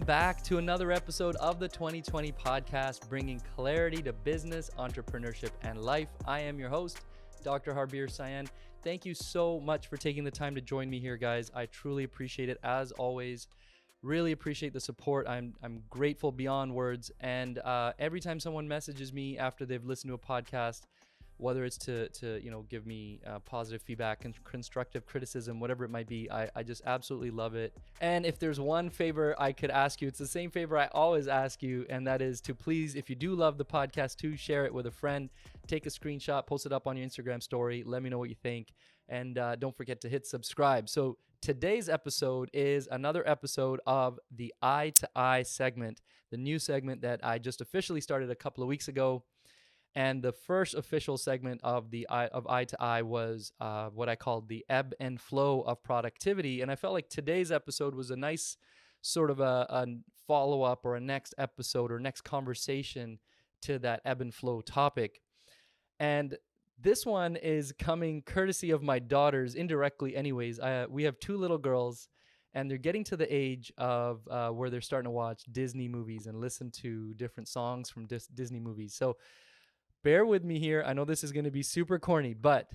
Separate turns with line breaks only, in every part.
back to another episode of the 2020 podcast, bringing clarity to business, entrepreneurship, and life. I am your host, Dr. Harbir Sayan. Thank you so much for taking the time to join me here, guys. I truly appreciate it, as always. Really appreciate the support. I'm grateful beyond words. And every time someone messages me after they've listened to a podcast, whether it's to give me positive feedback and constructive criticism, whatever it might be, I just absolutely love it. And if there's one favor I could ask you, it's the same favor I always ask you, and that is to please, if you do love the podcast, to share it with a friend. Take a screenshot, post it up on your Instagram story. Let me know what you think. And don't forget to hit subscribe. So today's episode is another episode of the Eye2Eye segment, the new segment that I just officially started a couple of weeks ago. And the first official segment of Eye2Eye was what I called the ebb and flow of productivity. And I felt like today's episode was a nice sort of a follow-up or a next episode or next conversation to that ebb and flow topic. And this one is coming courtesy of my daughters, indirectly anyways. We have two little girls, and they're getting to the age of where they're starting to watch Disney movies and listen to different songs from Disney movies. So bear with me here. I know this is going to be super corny, but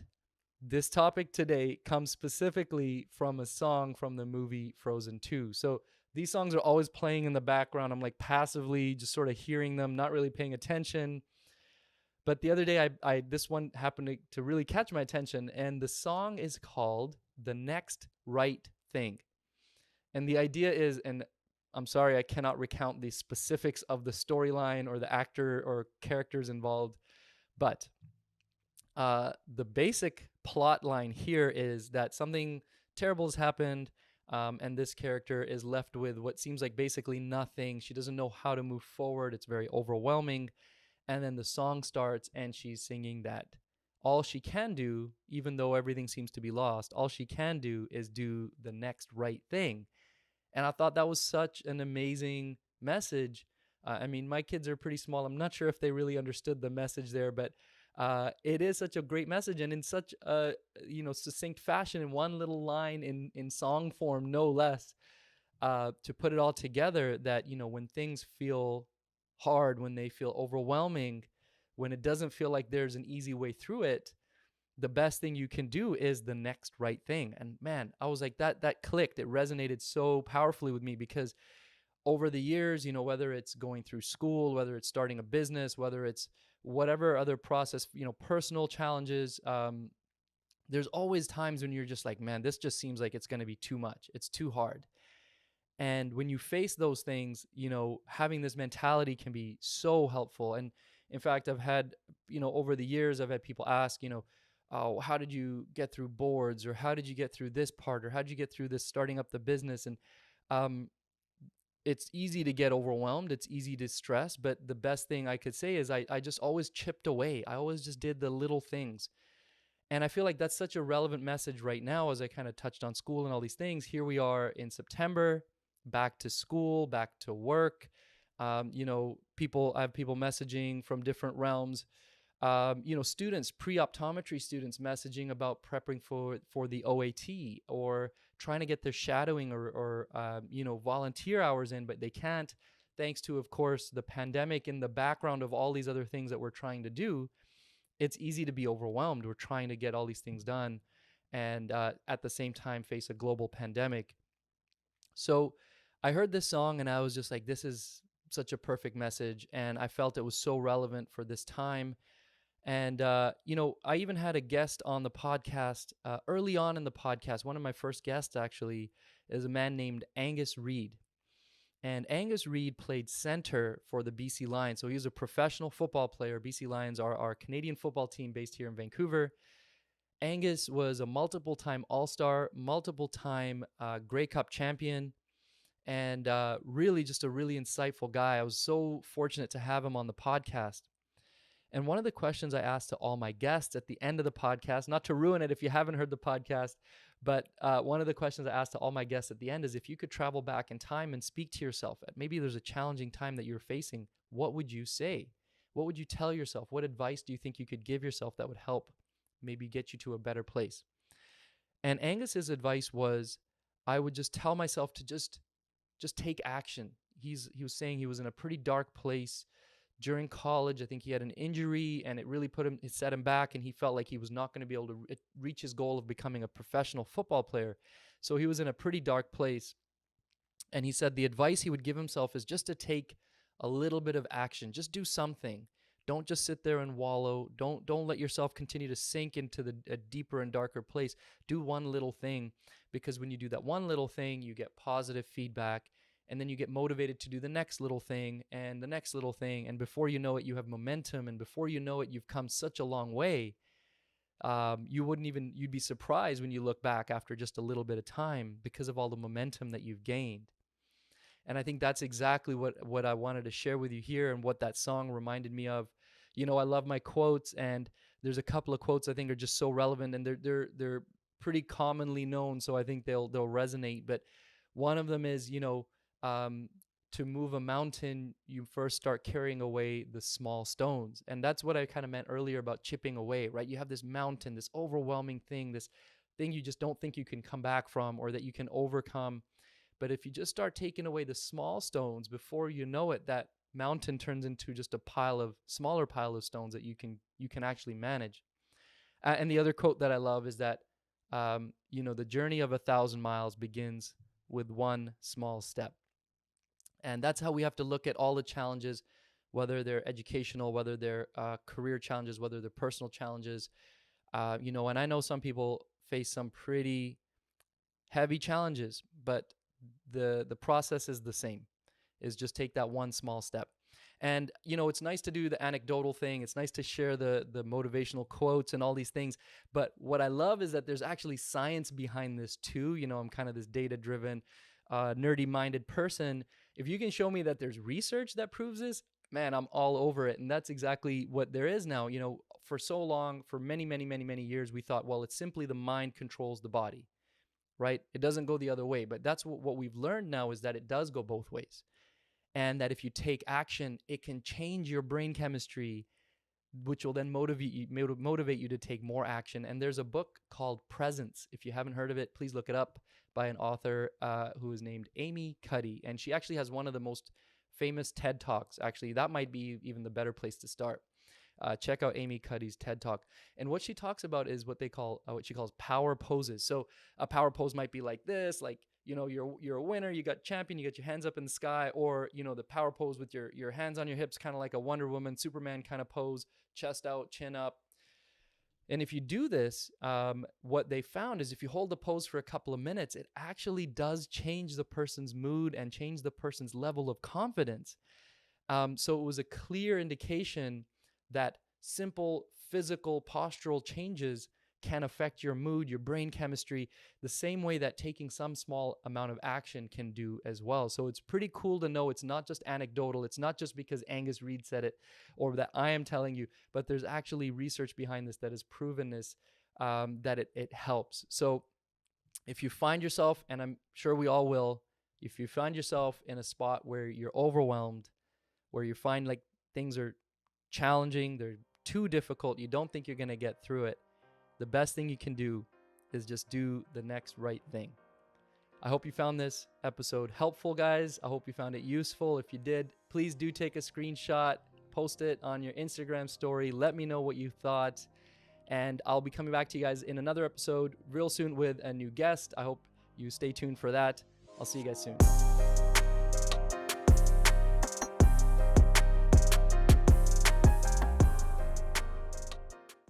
this topic today comes specifically from a song from the movie Frozen 2. So these songs are always playing in the background. I'm like passively just sort of hearing them, not really paying attention. But the other day, this one happened to really catch my attention, and the song is called The Next Right Thing. And the idea is, and I'm sorry, I cannot recount the specifics of the storyline or the actor or characters involved, but the basic plot line here is that something terrible has happened, and this character is left with what seems like basically nothing. She doesn't know how to move forward. It's very overwhelming. And then the song starts, and she's singing that all she can do, even though everything seems to be lost, all she can do is do the next right thing. And I thought that was such an amazing message. I mean, my kids are pretty small. I'm not sure if they really understood the message there, but it is such a great message, and in such a succinct fashion, in one little line in song form, no less, to put it all together. That when things feel hard, when they feel overwhelming, when it doesn't feel like there's an easy way through it, the best thing you can do is the next right thing. And man, I was like, that clicked. It resonated so powerfully with me, because over the years, whether it's going through school, whether it's starting a business, whether it's whatever other process, personal challenges, there's always times when you're just like, man, this just seems like it's going to be too much. It's too hard. And when you face those things, having this mentality can be so helpful. And in fact, I've had, over the years, I've had people ask, oh, how did you get through boards, or how did you get through this part, or how did you get through this starting up the business? And it's easy to get overwhelmed. It's easy to stress. But the best thing I could say is I just always chipped away. I always just did the little things. And I feel like that's such a relevant message right now, as I kind of touched on school and all these things. Here we are in September, back to school, back to work. I have people messaging from different realms. Students, pre-optometry students, messaging about prepping for the OAT, or trying to get their shadowing or volunteer hours in, but they can't, thanks to, of course, the pandemic in the background of all these other things that we're trying to do. It's easy to be overwhelmed. We're trying to get all these things done, and at the same time face a global pandemic. So I heard this song, and I was just like, this is such a perfect message, and I felt it was so relevant for this time. And, I even had a guest on the podcast early on in the podcast. One of my first guests, actually, is a man named Angus Reed. And Angus Reed played center for the BC Lions. So he was a professional football player. BC Lions are our Canadian football team based here in Vancouver. Angus was a multiple-time All-Star, multiple-time Grey Cup champion, and really just a really insightful guy. I was so fortunate to have him on the podcast. And one of the questions I asked to all my guests at the end of the podcast, not to ruin it if you haven't heard the podcast, but one of the questions I asked to all my guests at the end is, if you could travel back in time and speak to yourself at maybe there's a challenging time that you're facing, what would you say? What would you tell yourself? What advice do you think you could give yourself that would help maybe get you to a better place? And Angus's advice was, I would just tell myself to just take action. he was saying he was in a pretty dark place during college. I think he had an injury, and it set him back, and he felt like he was not going to be able to reach his goal of becoming a professional football player. So he was in a pretty dark place. And he said the advice he would give himself is just to take a little bit of action. Just do something. Don't just sit there and wallow. Don't let yourself continue to sink into a deeper and darker place. Do one little thing, because when you do that one little thing, you get positive feedback, and then you get motivated to do the next little thing and the next little thing. And before you know it, you have momentum. And before you know it, you've come such a long way. You'd be surprised when you look back after just a little bit of time because of all the momentum that you've gained. And I think that's exactly what I wanted to share with you here, and what that song reminded me of. You know, I love my quotes, and there's a couple of quotes I think are just so relevant, and they're pretty commonly known, so I think they'll resonate. But one of them is, to move a mountain, you first start carrying away the small stones. And that's what I kind of meant earlier about chipping away, right? You have this mountain, this overwhelming thing, this thing you just don't think you can come back from or that you can overcome. But if you just start taking away the small stones, before you know it, that mountain turns into just a smaller pile of stones that you can actually manage. And the other quote that I love is that, the journey of 1,000 miles begins with one small step. And that's how we have to look at all the challenges, whether they're educational, whether they're career challenges, whether they're personal challenges. And I know some people face some pretty heavy challenges, but the process is the same, is just take that one small step. And, it's nice to do the anecdotal thing. It's nice to share the motivational quotes and all these things. But what I love is that there's actually science behind this too. I'm kind of this data-driven, nerdy-minded person. If you can show me that there's research that proves this, man, I'm all over it. And that's exactly what there is now. For so long, for many, many, many, many years, we thought, well, it's simply the mind controls the body, right? It doesn't go the other way. But that's what we've learned now, is that it does go both ways. And that if you take action, it can change your brain chemistry, which will then motivate you to take more action. And there's a book called Presence. If you haven't heard of it, please look it up, by an author who is named Amy Cuddy. And she actually has one of the most famous TED Talks. Actually, that might be even the better place to start. Check out Amy Cuddy's TED Talk. And what she talks about is what she calls power poses. So a power pose might be like this, like, you're a winner, you got champion, you got your hands up in the sky, or, the power pose with your hands on your hips, kind of like a Wonder Woman, Superman kind of pose, chest out, chin up. And if you do this, what they found is if you hold the pose for a couple of minutes, it actually does change the person's mood and change the person's level of confidence. So it was a clear indication that simple physical postural changes can affect your mood, your brain chemistry, the same way that taking some small amount of action can do as well. So it's pretty cool to know it's not just anecdotal. It's not just because Angus Reed said it or that I am telling you, but there's actually research behind this that has proven this, that it helps. So if you find yourself, and I'm sure we all will, if you find yourself in a spot where you're overwhelmed, where you find like things are challenging, they're too difficult, you don't think you're going to get through it, the best thing you can do is just do the next right thing. I hope you found this episode helpful, guys. I hope you found it useful. If you did, please do take a screenshot, post it on your Instagram story. Let me know what you thought. And I'll be coming back to you guys in another episode real soon with a new guest. I hope you stay tuned for that. I'll see you guys soon.